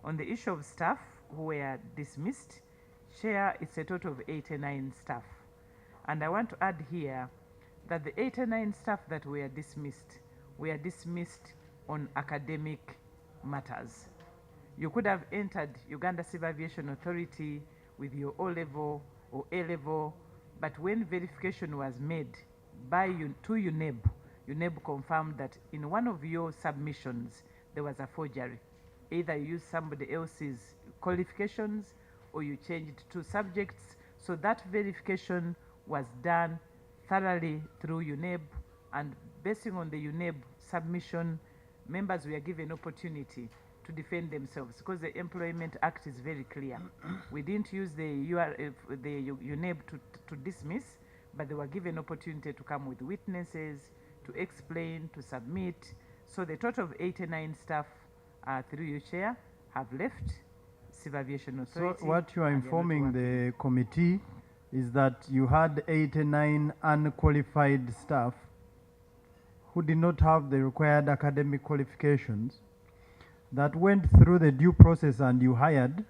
On the issue of staff who were dismissed, Chair, it's a total of 89 staff. And I want to add here that the 89 staff that were dismissed on academic matters. You could have entered Uganda Civil Aviation Authority with your O-level or A-level, but when verification was made by to UNEB, UNEB confirmed that in one of your submissions there was a forgery. Either you used somebody else's qualifications or you changed two subjects. So that verification was done thoroughly through UNEB, and basing on the UNEB submission, members were given opportunity to defend themselves because the Employment Act is very clear. We didn't use the UNEB to dismiss, but they were given opportunity to come with witnesses, to explain, to submit. So the total of 89 staff through your chair have left Civil Aviation Authority. So what you are informing the committee is that you had 89 unqualified staff who did not have the required academic qualifications that went through the due process and you hired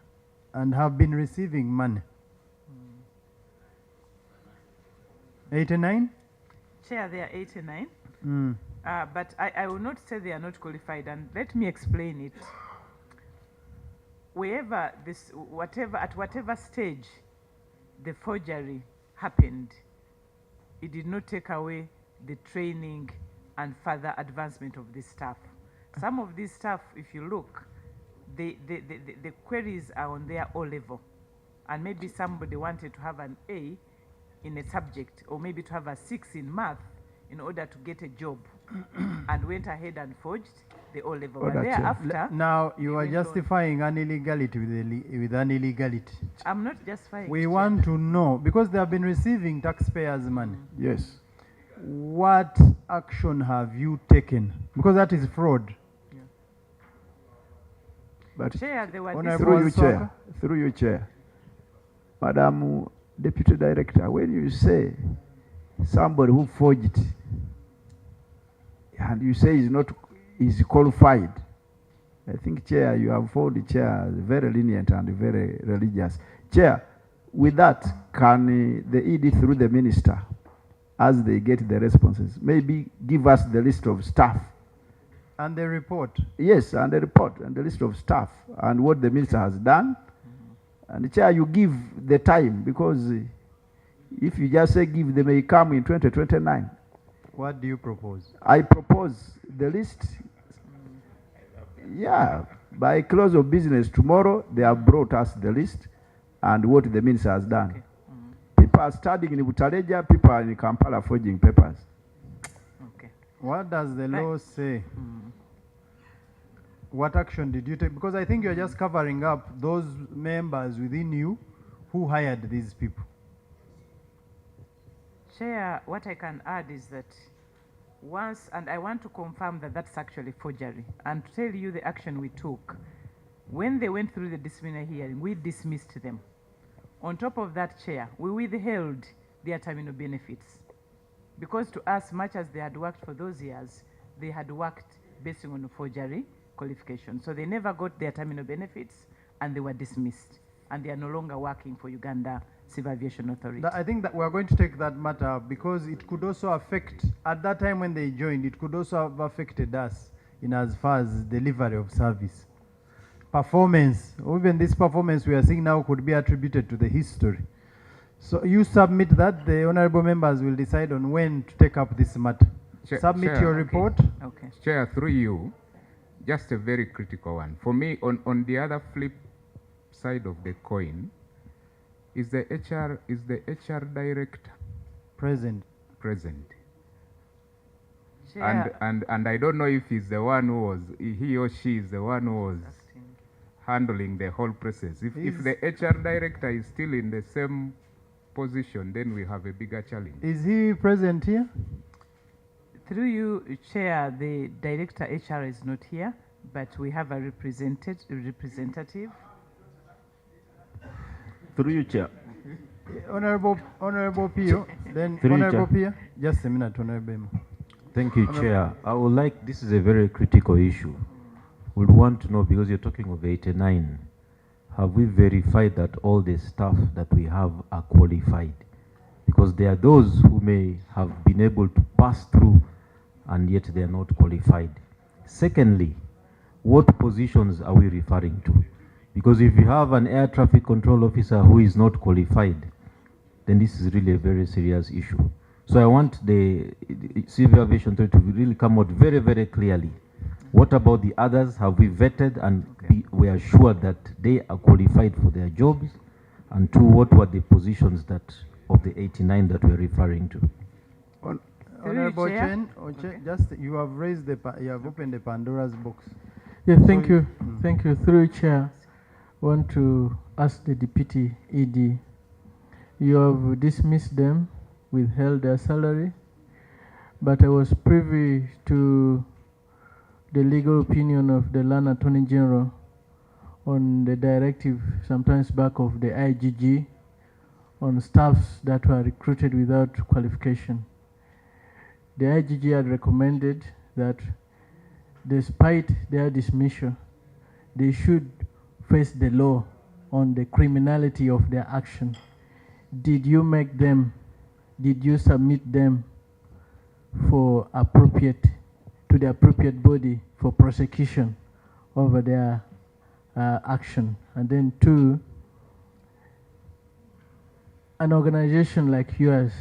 and have been receiving money. 89? Chair, they are 89. But I will not say they are not qualified, and let me explain it. Wherever this, at whatever stage the forgery happened, it did not take away the training and further advancement of this staff. Some of these staff, if you look, the queries are on their O-level, and maybe somebody wanted to have an A in a subject, or maybe to have a 6 in math in order to get a job, and went ahead and forged the O-level. But thereafter, now you are justifying an illegality with an illegality. I'm not justifying. We want to know, because they have been receiving taxpayers' money. Yes. What action have you taken? Because that is fraud. Yeah. But Chair, they were through your chair, Madam Deputy Director, when you say somebody who forged and you say is qualified, I think, Chair, you have found the chair very lenient and very religious. Chair, with that, can the ED through the minister, as they get the responses, maybe give us the list of staff? And the report? Yes, and the report and the list of staff and what the minister has done. And Chair, you give the time, because if you just say give, they may come in 2029. What do you propose? I propose the list. Yeah, by close of business tomorrow, they have brought us the list and what the minister has done. Okay. People are studying in Butaleja, people are in Kampala forging papers. Okay. What does the law say? What action did you take? Because I think you're just covering up those members within you who hired these people. Chair, what I can add is that once, and I want to confirm that that's actually forgery, and to tell you the action we took. When they went through the disciplinary hearing, we dismissed them. On top of that, Chair, we withheld their terminal benefits, because to us, much as they had worked for those years, they had worked based on forgery qualification. So they never got their terminal benefits, and they were dismissed, and they are no longer working for Uganda Civil Aviation Authority. I think that we're going to take that matter up, because it could also affect, at that time when they joined, it could also have affected us in as far as delivery of service. Performance, even this performance we are seeing now could be attributed to the history. So you submit that, the honorable members will decide on when to take up this matter. Submit your report. Okay. Chair, through you, just a very critical one. For me, on the other flip side of the coin, is the HR director present? Chair, And I don't know if he's the one who was, he or she is the one who was handling the whole process. If the HR director is still in the same position, then we have a bigger challenge. Is he present here? through you, Chair, the Director HR is not here, but we have a representative. Through you, Chair. Honorable Pio, then Through you, Honorable Chair. Pio, just a minute, Honorable. Thank you, Chair. I would like, this is a very critical issue. would want to know, because you're talking of 89, have we verified that all the staff that we have are qualified? Because there are those who may have been able to pass through and yet they are not qualified. Secondly, what positions are we referring to? Because if you have an air traffic control officer who is not qualified, then this is really a very serious issue. So I want the Civil Aviation Authority to really come out very, very clearly. What about the others? Have we vetted and we are sure that they are qualified for their jobs? And two, what were the positions that of the 89 that we're referring to? Honorable Chair? Chen, Okay. just you have raised you have opened the Pandora's box. Yeah, thank So you. Thank you. Through Chair, I want to ask the Deputy ED. You have dismissed them, withheld their salary, but I was privy to the legal opinion of the Land Attorney General on the directive sometimes back of the IGG on staffs that were recruited without qualification. The IGG had recommended that despite their dismissal, they should face the law on the criminality of their action. Did you make them, did you submit them for to the appropriate body for prosecution over their action? And then two, an organization like yours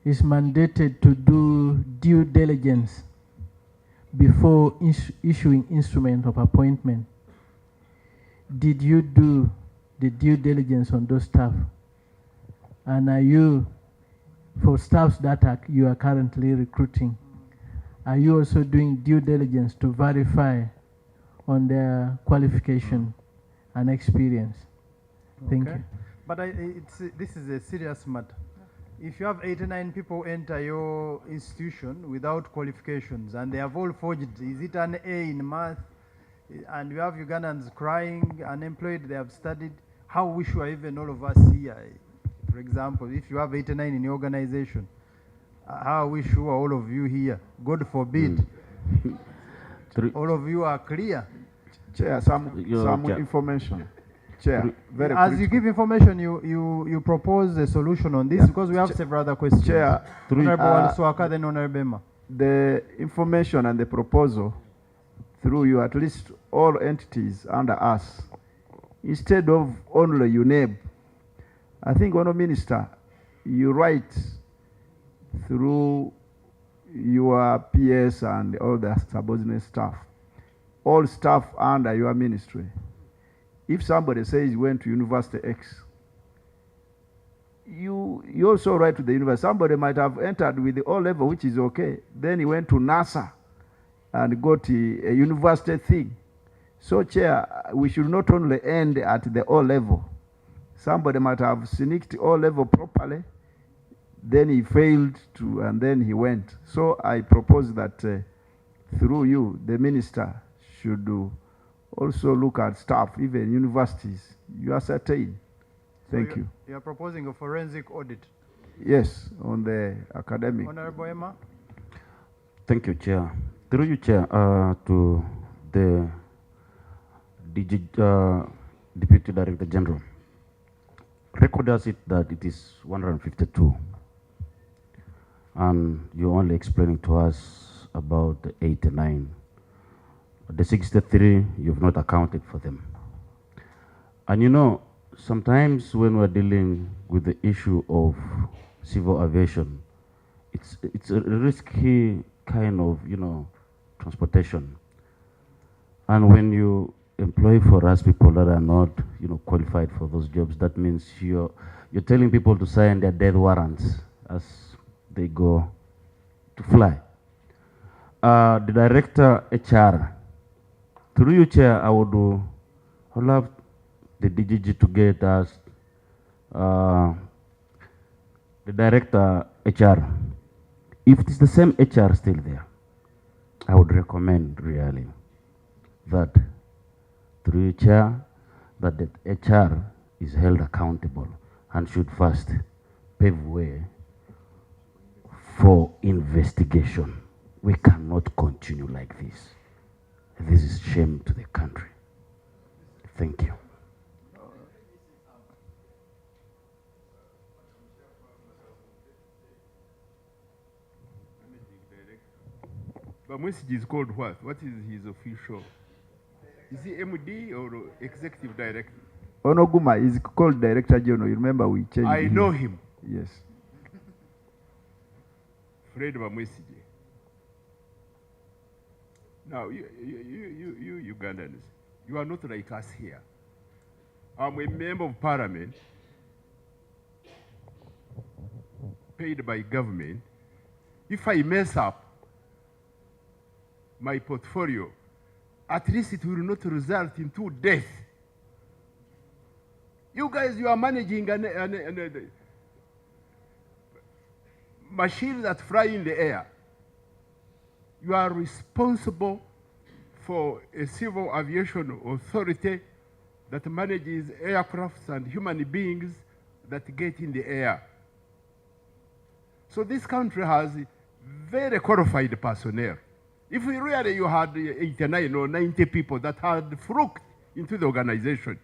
is mandated to do due diligence before issuing instrument of appointment. Did you do the due diligence on those staff? And are you, for staffs that you are currently recruiting, are you also doing due diligence to verify on their qualification and experience? Thank you. But this is a serious matter. If you have 89 people enter your institution without qualifications and they have all forged, is it an A in math? And you have Ugandans crying, unemployed, they have studied. How we sure even all of us here, for example, if you have 89 in your organization, how are we sure all of you here, God forbid, all of you are clear? Chair, some information. Chair, very As you give information, you propose a solution on this, because we have several other questions. Chair, Honorable Swaka, then Honorable Bema. the information and the proposal through you, at least all entities under us, instead of only UNEB, I think, Honourable Minister, you write through your PS and all the subordinate staff, all staff under your ministry. If somebody says he went to University X, you also write to the university. Somebody might have entered with the O level, which is okay. Then he went to NASA and got a university thing. So, Chair, we should not only end at the O level. Somebody might have sneaked O level properly, then he failed to, and then he went. So I propose that through you, the minister should also look at staff, even universities. You ascertain. Thank you. You are proposing a forensic audit. Yes, on the academic. Honorable Emma. Thank you, Chair. Through you, Chair, to the Deputy Director General. Record us it that it is 152. And you're only explaining to us about the 89. The 63, you've not accounted for them. And you know, sometimes when we're dealing with the issue of civil aviation, it's a risky kind of, transportation. And when you employ for us people that are not, qualified for those jobs, that means you're telling people to sign their death warrants as they go to fly. The Director HR, through you, Chair, I would love the DGG to get us the Director HR. If it is the same HR still there, I would recommend really that through you, Chair, that the HR is held accountable and should first pave way for investigation. We cannot continue like this. This is shame to the country. Thank you. But Mwesiji is called what? What is his official? Is he MD or executive director? Onoguma is called Director General. You remember we changed I know him. Yes. Fred Mwesiji. Now, you Ugandans, you are not like us here. I'm a member of parliament paid by government. If I mess up my portfolio, at least it will not result into death. You guys, you are managing a machine that fly in the air. You are responsible for a civil aviation authority that manages aircrafts and human beings that get in the air. So this country has very qualified personnel. If really you had 89 or 90 people that had fluked into the organization,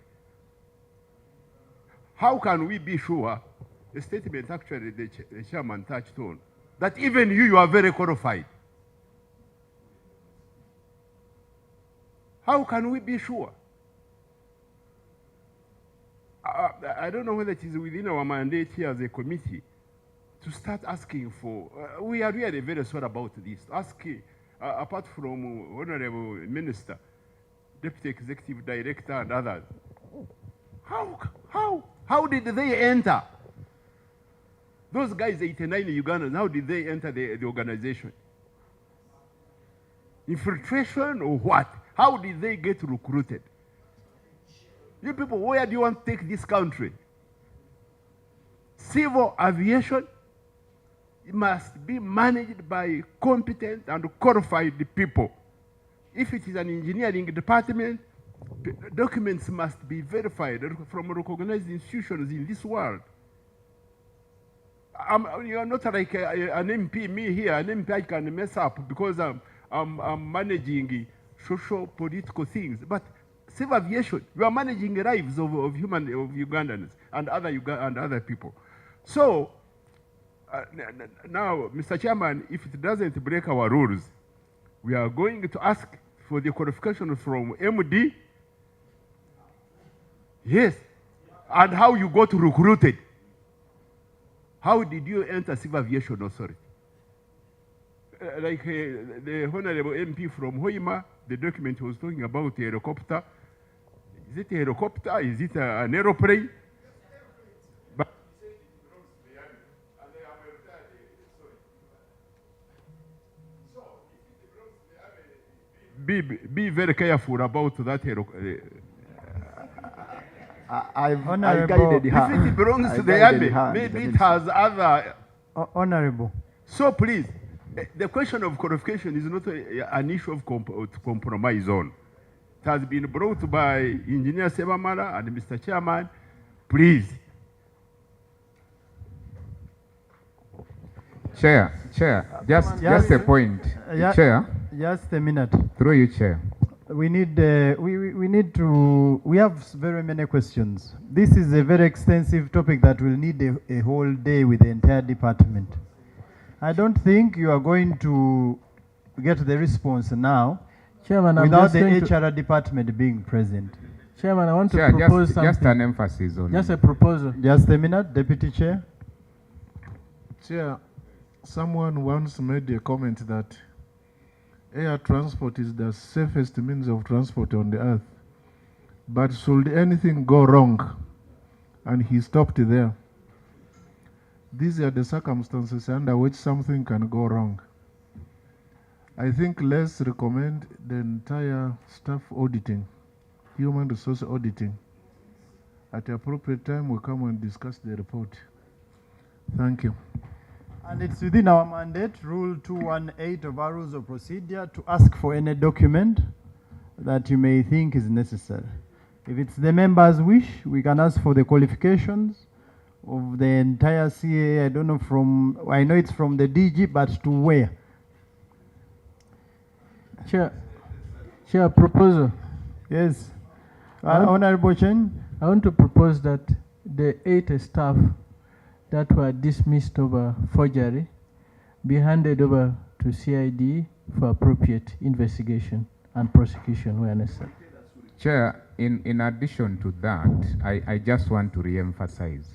how can we be sure, the statement actually the chairman touched on, that even you are very qualified? How can we be sure? I don't know whether it is within our mandate here as a committee to start asking for, we are really very sorry about this, asking, apart from Honorable Minister, Deputy Executive Director and others, how did they enter? Those guys, 89 Ugandans, how did they enter the organization? Infiltration or what? How did they get recruited? You people, where do you want to take this country? Civil aviation must be managed by competent and qualified people. If it is an engineering department, documents must be verified from recognized institutions in this world. You are not like an MP, me here, an MP I can mess up because I'm managing social, political things. But civil aviation, you are managing the lives of Ugandans and other people. So, now, Mr. Chairman, if it doesn't break our rules, we are going to ask for the qualification from MD. Yes. And how you got recruited. How did you enter Civil Aviation Authority? The Honorable MP from Hoima, the document was talking about a helicopter. Is it a helicopter? Is it an aeroplane? But be very careful about that helicopter. I guided her. If it belongs to the army, maybe it has other. Honorable. So please, the question of qualification is not an issue of compromise on. It has been brought by Engineer Sebamala and Mr. Chairman. Please. Chair, just a point. Chair. Just a minute. Through you, Chair. We need we have very many questions. This is a very extensive topic that will need a whole day with the entire department. I don't think you are going to get the response now, Chairman, without the HR department being present. Chairman, I want to Chair, propose something. Just an emphasis on. Just a proposal. Just a minute, Deputy Chair. Chair, someone once made a comment that air transport is the safest means of transport on the earth. But should anything go wrong, and he stopped there, these are the circumstances under which something can go wrong. I think let's recommend the entire staff auditing, human resource auditing. At the appropriate time, we'll come and discuss the report. Thank you. And it's within our mandate, Rule 218 of our Rules of Procedure, to ask for any document that you may think is necessary. If it's the member's wish, we can ask for the qualifications of the entire CAA. I don't know from, I know it's from the DG, but to where? Chair. Chair, proposal. Yes. Huh? Honorable Chen. I want to propose that the 8 staff that were dismissed over forgery be handed over to CID for appropriate investigation and prosecution where necessary. Chair, in addition to that, I just want to re-emphasize,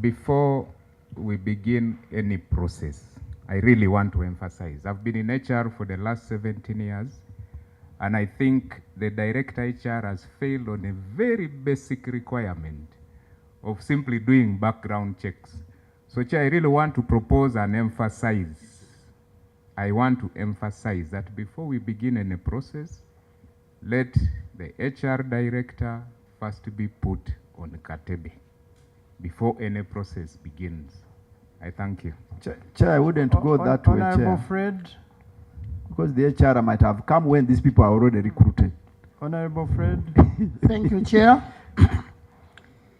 before we begin any process, I really want to emphasize, I've been in HR for the last 17 years, and I think the Director HR has failed on a very basic requirement of simply doing background checks. So, Chair, I really want to propose and emphasize, I want to emphasize that before we begin any process, let the HR Director first be put on Katebe before any process begins. I thank you. Chair, I wouldn't go that way, Honorable Chair. Fred. Because the HR might have come when these people are already recruited. Honorable Fred. Thank you, Chair.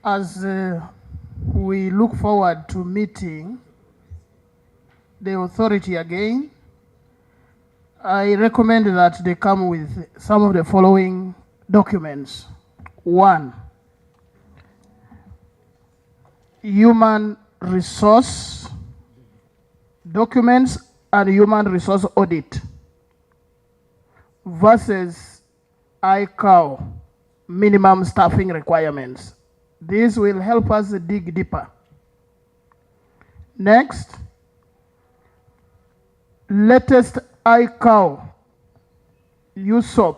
As we look forward to meeting the authority again, I recommend that they come with some of the following documents. 1, human resource documents and human resource audit versus ICAO minimum staffing requirements. This will help us dig deeper. Next, latest ICAO USOP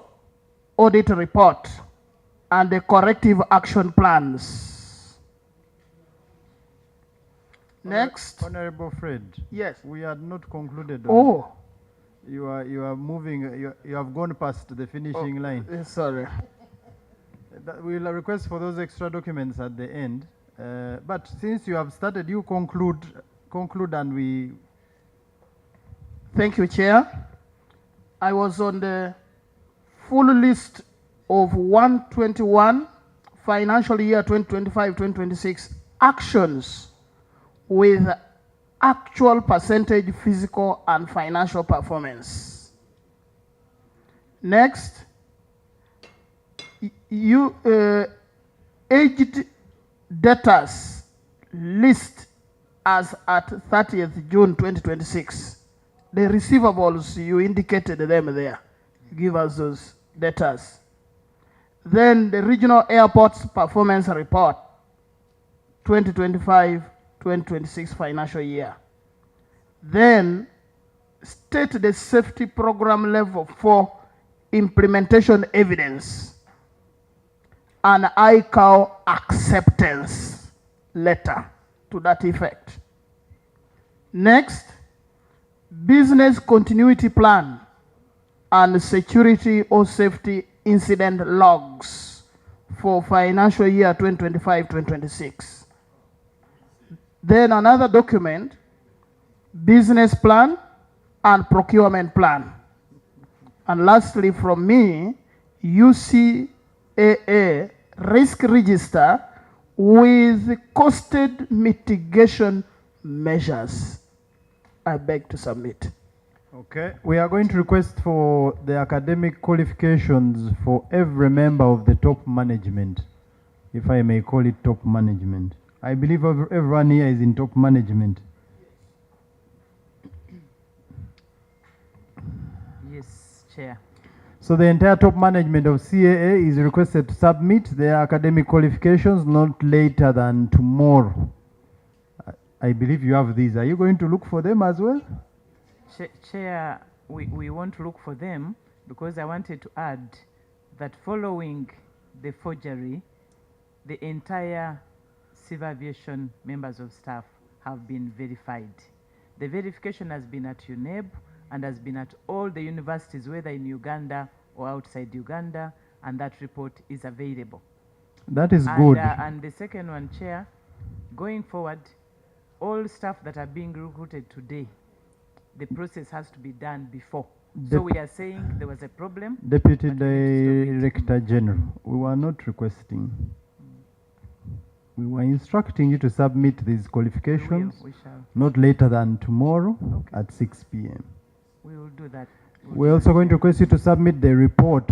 audit report and the corrective action plans. Next. Honorable Fred. Yes. We had not concluded. Oh. You are moving. You have gone past the finishing line. Sorry. We'll request for those extra documents at the end. But since you have started, you conclude, and we. Thank you, Chair. I was on the full list of 121 financial year 2025-2026 actions with actual percentage physical and financial performance. Next, aged debtors list as at 30th June 2026. The receivables, you indicated them there. Give us those debtors. Then the regional airports performance report 2025-2026 financial year. Then state the safety program level 4 implementation evidence and ICAO acceptance letter to that effect. Next, business continuity plan and security or safety incident logs for financial year 2025-2026. Then another document, business plan and procurement plan. And lastly from me, UCAA risk register with costed mitigation measures. I beg to submit. Okay. We are going to request for the academic qualifications for every member of the top management, if I may call it top management. I believe everyone here is in top management. Yes, Chair. So the entire top management of CAA is requested to submit their academic qualifications not later than tomorrow. I believe you have these. Are you going to look for them as well? Chair, we want to look for them because I wanted to add that following the forgery, the entire civil aviation members of staff have been verified. The verification has been at UNEB and has been at all the universities, whether in Uganda or outside Uganda, and that report is available. That is good. And the second one, Chair, going forward, all staff that are being recruited today, the process has to be done before. So we are saying there was a problem. Deputy Director General, we were not requesting. We were instructing you to submit these qualifications We shall. not later than tomorrow at 6 p.m. We will do that. We're also going to request you to submit the report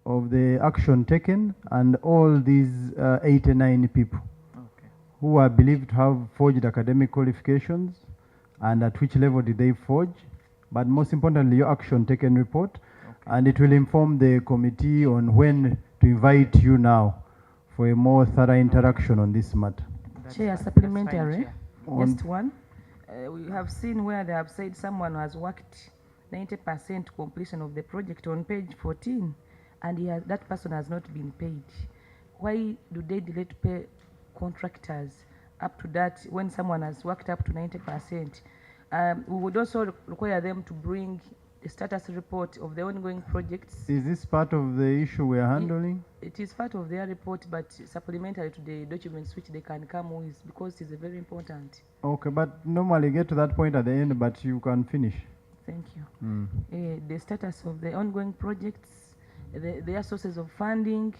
of the action taken and all these 89 people Okay. who are believed to have forged academic qualifications and at which level did they forge, but most importantly your action taken report, and it will inform the committee on when to invite you now for a more thorough interaction on this matter. Chair, Chair, that's fine, supplementary. Chair. On- Just one. We have seen where they have said someone has worked 90% completion of the project on page 14, and that person has not been paid. Why do they delay to pay contractors up to that when someone has worked up to 90%? We would also require them to bring a status report of the ongoing projects. Is this part of the issue we are handling? It is part of their report, but supplementary to the documents which they can come with, because it is very important. Okay, but normally get to that point at the end, but you can finish. Thank you. The status of the ongoing projects, their sources of funding,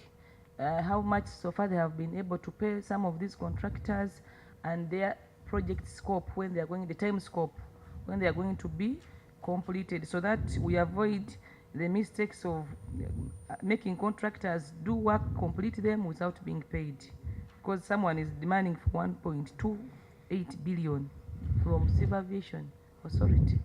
how much so far they have been able to pay some of these contractors, and their project scope, when they are going, the time scope, when they are going to be completed, so that we avoid the mistakes of making contractors do work, complete them without being paid, because someone is demanding for 1.28 billion from Civil Aviation Authority.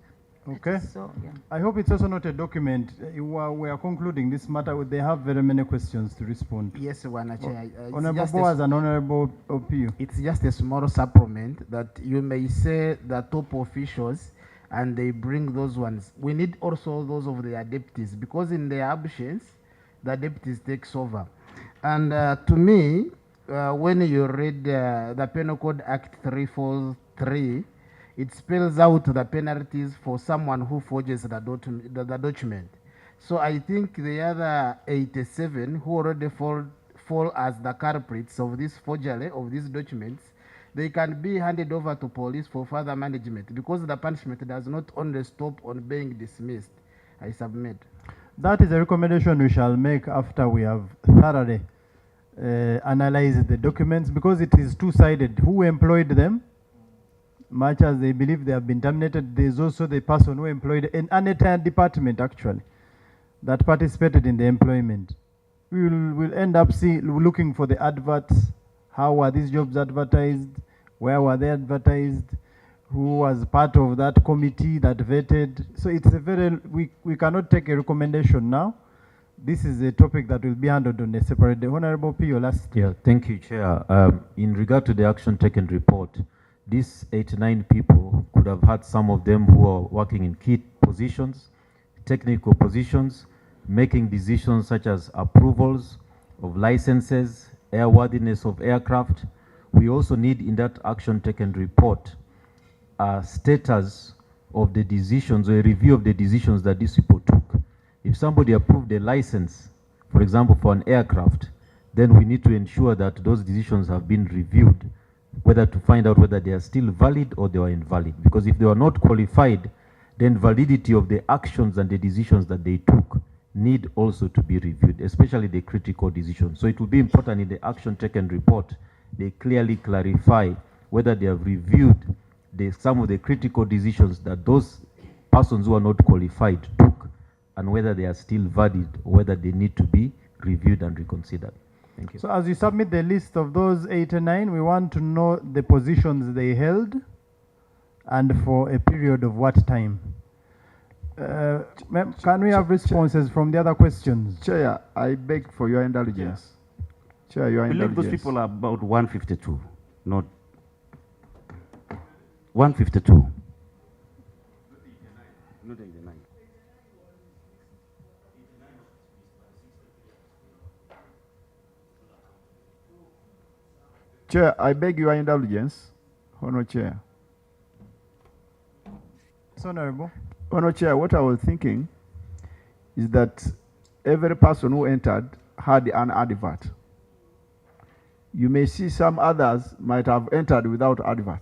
Okay. So, yeah. I hope it's also not a document. We are concluding this matter. They have very many questions to respond to. Yes, One Chair. Honorable Boaz and Honorable Opio. It's just a small supplement that you may say the top officials and they bring those ones. We need also those of their deputies, because in their absence, the deputies takes over. And to me, when you read the Penal Code Act 343, it spells out the penalties for someone who forges the document. So I think the other 87 who already fall as the culprits of this forgery of these documents, they can be handed over to police for further management, because the punishment does not only stop on being dismissed. I submit. That is a recommendation we shall make after we have thoroughly analyzed the documents, because it is two-sided. Who employed them? Much as they believe they have been terminated, there is also the person who employed an entire department, actually, that participated in the employment. We'll end up looking for the adverts. How were these jobs advertised? Where were they advertised? Who was part of that committee that vetted? So it's a very, we cannot take a recommendation now. This is a topic that will be handled on a separate day. Honorable P, your last. Yeah, thank you, Chair. In regard to the action taken report, these 89 people could have had some of them who are working in key positions, technical positions, making decisions such as approvals of licenses, airworthiness of aircraft. We also need in that action taken report a status of the decisions, or a review of the decisions that these people took. If somebody approved a license, for example, for an aircraft, then we need to ensure that those decisions have been reviewed, whether to find out whether they are still valid or they are invalid. Because if they are not qualified, then validity of the actions and the decisions that they took need also to be reviewed, especially the critical decisions. So it will be important in the action taken report, they clearly clarify whether they have reviewed some of the critical decisions that those persons who are not qualified took, and whether they are still valid or whether they need to be reviewed and reconsidered. Thank you. So as you submit the list of those 89, we want to know the positions they held and for a period of what time. Can we have responses from the other questions? Chair, I beg for your indulgence. Chair, your I believe indulgence. those people are about 152, not 152. Not 89. Chair, I beg your indulgence. Honour Chair. It's honorable. Honour Chair, what I was thinking is that every person who entered had an advert. You may see some others might have entered without advert.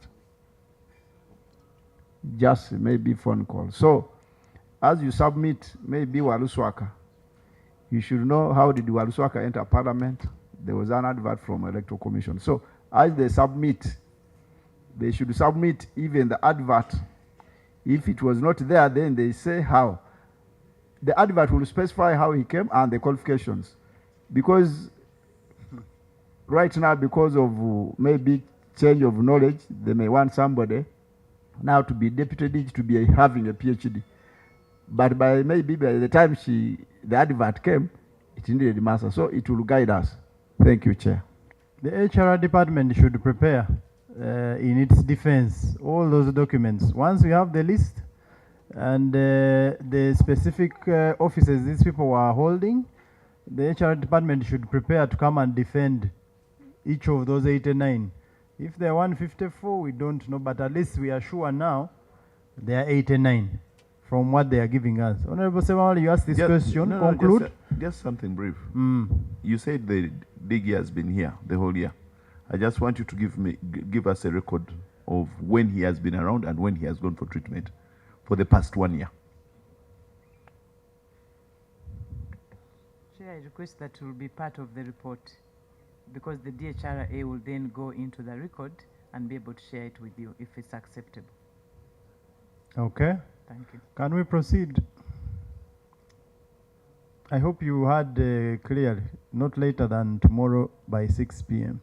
Just maybe phone call. So, as you submit maybe Waluswaka, you should know how did Waluswaka enter Parliament. There was an advert from Electoral Commission. So, as they submit, they should submit even the advert. If it was not there, then they say how. the advert will specify how he came and the qualifications. Because right now, because of maybe change of knowledge, they may want somebody now to be deputy DG to be having a PhD. But maybe by the time the advert came, it needed a master. So it will guide us. Thank you, Chair. The HR department should prepare in its defense all those documents. Once we have the list and the specific offices these people are holding, the HR department should prepare to come and defend each of those 89. If they're 154, we don't know, but at least we are sure now they are 89 from what they are giving us. Honorable Semawali, you asked this question. Conclude. Just something brief. You said the DG has been here the whole year. I just want you to give us a record of when he has been around and when he has gone for treatment for the past 1 year. Chair, I request that will be part of the report, because the DHRA will then go into the record and be able to share it with you if it's acceptable. Okay. Thank you. Can we proceed? I hope you had clear, not later than tomorrow by 6 p.m.